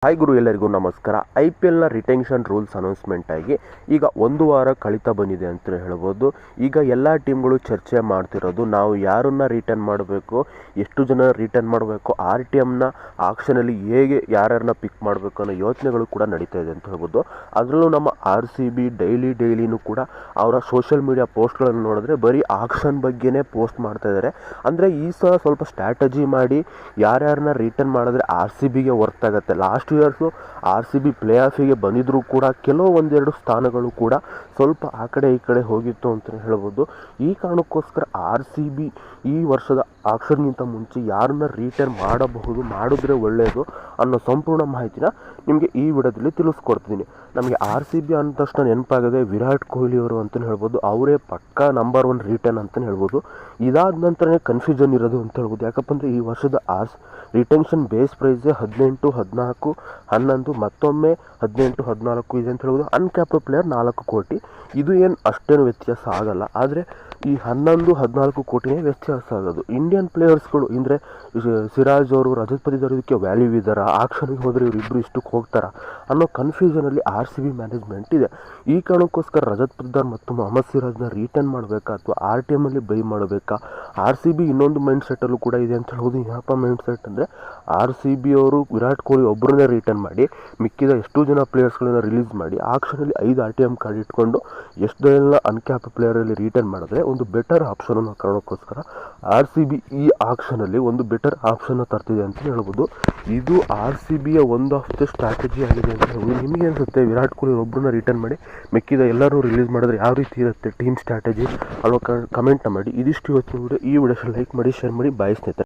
Hi ಗುರು, ಎಲ್ಲರಿಗೂ ನಮಸ್ಕಾರ. IPLನ retention rules announcement ಆಗಿ ಈಗ ಒಂದು ವಾರ ಕಳೀತಾ ಬಂದಿದೆ ಅಂತ ಹೇಳ್ಬೋದು. ಈಗ ಎಲ್ಲ ಟೀಮ್ಗಳು ಚರ್ಚೆ ಮಾಡ್ತಿರೋದು ನಾವು ಯಾರನ್ನ ರಿಟರ್ನ್ ಮಾಡಬೇಕು, ಎಷ್ಟು ಜನ ರಿಟರ್ನ್ ಮಾಡಬೇಕು, RTMನ ಆಕ್ಷನಲ್ಲಿ ಹೇಗೆ ಯಾರ್ಯಾರನ್ನ ಪಿಕ್ ಮಾಡಬೇಕು ಅನ್ನೋ ಯೋಚನೆಗಳು ಕೂಡ ನಡೀತಾ ಇದೆ ಅಂತ ಹೇಳ್ಬೋದು. ಅದರಲ್ಲೂ ನಮ್ಮ RCB ಡೈಲಿನೂ ಕೂಡ ಅವರ ಸೋಷಿಯಲ್ ಮೀಡಿಯಾ ಪೋಸ್ಟ್ಗಳನ್ನು ನೋಡಿದ್ರೆ ಬರೀ ಆಕ್ಷನ್ ಬಗ್ಗೆನೇ ಪೋಸ್ಟ್ ಮಾಡ್ತಾ ಇದ್ದಾರೆ. ಅಂದರೆ ಈ ಸಲ ಸ್ವಲ್ಪ ಸ್ಟ್ರಾಟಜಿ ಮಾಡಿ ಯಾರ್ಯಾರನ್ನ ರಿಟರ್ನ್ ಮಾಡಿದ್ರೆ RCBಗೆ ವರ್ತ್ ಆಗುತ್ತೆ. ಲಾಸ್ಟ್ ಇಯರ್ಸು RCB ಪ್ಲೇ ಆಫಿಗೆ ಬಂದಿದ್ರೂ ಕೂಡ ಒಂದೆರಡು ಸ್ಥಾನಗಳು ಕೂಡ ಸ್ವಲ್ಪ ಆ ಕಡೆ ಈ ಕಡೆ ಹೋಗಿತ್ತು ಅಂತಲೇ ಹೇಳ್ಬೋದು. ಈ ಕಾರಣಕ್ಕೋಸ್ಕರ RCB ಈ ವರ್ಷದ ಆಕ್ಷನ್ಗಿಂತ ಮುಂಚೆ ಯಾರನ್ನ ರಿಟರ್ನ್ ಮಾಡಬಹುದು, ಮಾಡಿದ್ರೆ ಒಳ್ಳೆಯದು ಅನ್ನೋ ಸಂಪೂರ್ಣ ಮಾಹಿತಿನ ನಿಮಗೆ ಈ ವಿಡಿಯೋದಲ್ಲಿ ತಿಳಿಸ್ಕೊಡ್ತಿದ್ದೀನಿ. ನಮಗೆ RCB ಅಂದ ತಕ್ಷಣ ನೆನಪಾಗದೆ ವಿರಾಟ್ ಕೊಹ್ಲಿ ಅವರು ಅಂತಲೇ ಹೇಳ್ಬೋದು. ಅವರೇ ಪಕ್ಕಾ ನಂಬರ್ 1 ರಿಟರ್ನ್ ಅಂತಲೇ ಹೇಳ್ಬೋದು. ಇದಾದ ನಂತರನೇ ಕನ್ಫ್ಯೂಷನ್ ಇರೋದು ಅಂತ ಹೇಳ್ಬೋದು. ಯಾಕಪ್ಪ ಅಂದರೆ ಈ ವರ್ಷದ ರಿಟೆನ್ಷನ್ ಬೇಸ್ ಪ್ರೈಸೇ 18, 14, 11, ಮತ್ತೊಮ್ಮೆ 18, 14 ಇದೆ ಅಂತ ಹೇಳ್ಬೋದು. ಅನ್ಕ್ಯಾಪ್ಡ್ ಪ್ಲೇಯರ್ 4 ಕೋಟಿ. ಇದು ಏನು ಅಷ್ಟೇನು ವ್ಯತ್ಯಾಸ ಆಗಲ್ಲ. ಆದರೆ ಈ 11, 14 ಕೋಟಿನೇ ವ್ಯತ್ಯಾಸ ಆಗೋದು. ಇಂಡಿಯನ್ ಪ್ಲೇಯರ್ಸ್ಗಳು ಅಂದರೆ ಸಿರಾಜ್ ಅವರು, ರಜತ್ ಪತಿದಾರ್ ಇದಕ್ಕೆ ವ್ಯಾಲ್ಯೂ ಇದ್ದಾರಾ, ಆಕ್ಷನ್ಗೆ ಹೋದರೆ ಇವರಿಬ್ಬರು ಇಷ್ಟಕ್ಕೆ ಹೋಗ್ತಾರಾ ಅನ್ನೋ ಕನ್ಫ್ಯೂಷನಲ್ಲಿ RCB ಮ್ಯಾನೇಜ್ಮೆಂಟ್ ಇದೆ. ಈ ಕಾರಣಕ್ಕೋಸ್ಕರ ರಜತ್ ಪತಿದಾರ್ ಮತ್ತು ಮೊಹಮ್ಮದ್ ಸಿರಾಜ್ನ ರಿಟರ್ನ್ ಮಾಡಬೇಕಾ ಅಥವಾ RTMಲ್ಲಿ ಬೈ ಮಾಡಬೇಕಾ? RCB ಇನ್ನೊಂದು ಮೈಂಡ್ ಸೆಟ್ಟಲ್ಲೂ ಕೂಡ ಇದೆ ಅಂತ ಹೇಳ್ಬೋದು. ಏನಪ್ಪ ಮೈಂಡ್ ಸೆಟ್ ಅಂದರೆ RCB ಅವರು ವಿರಾಟ್ ಕೊಹ್ಲಿ ಒಬ್ಬರನ್ನೇ ರಿಟರ್ನ್ ಮಾಡಿ ಮಿಕ್ಕಿದ ಎಷ್ಟು ಜನ ಪ್ಲೇಯರ್ಸ್ಗಳನ್ನ ರಿಲೀಸ್ ಮಾಡಿ ಆಕ್ಷನಲ್ಲಿ 5 RTM ಕಾರ್ಡ್ ಇಟ್ಕೊಂಡು ಎಷ್ಟೆಲ್ಲ ಅನ್ಕ್ಯಾಪ್ ಪ್ಲೇಯರಲ್ಲಿ ರಿಟರ್ನ್ ಮಾಡಿದ್ರೆ ಒಂದು ಬೆಟರ್ ಆಪ್ಷನ್ ಅನ್ನೋ ಕಾರಣಕ್ಕೋಸ್ಕರ RCB ಈ ಆಕ್ಷನಲ್ಲಿ ಒಂದು ಬೆಟರ್ ಆಪ್ಷನ್ನ ತರ್ತಿದೆ ಅಂತ ಹೇಳ್ಬೋದು. ಇದು RCBಯ ಒಂದು ಆಫ್ ದ ಸ್ಟ್ರಾಟಜಿ ಆಗಿದೆ ಅಂತ ಹೇಳ್ಬೋದು. ನಿಮಗೆ ಅನಿಸುತ್ತೆ ವಿರಾಟ್ ಕೊಹ್ಲಿ ಒಬ್ಬರನ್ನ ರಿಟರ್ನ್ ಮಾಡಿ ಮಿಕ್ಕಿದ ಎಲ್ಲರೂ ರಿಲೀಸ್ ಮಾಡಿದ್ರೆ ಯಾವ ರೀತಿ ಇರುತ್ತೆ ಟೀಮ್ ಸ್ಟ್ರಾಟಜಿ ಅನ್ನೋ ಕಮೆಂಟ್ನ ಮಾಡಿ. ಇದಿಷ್ಟು ಇವತ್ತು ಈ ವಿಡಿಯೋ ಲೈಕ್ ಮಾಡಿ, ಶೇರ್ ಮಾಡಿ. ಬಾಯ್ ಸ್ನೇಹಿತರೆ.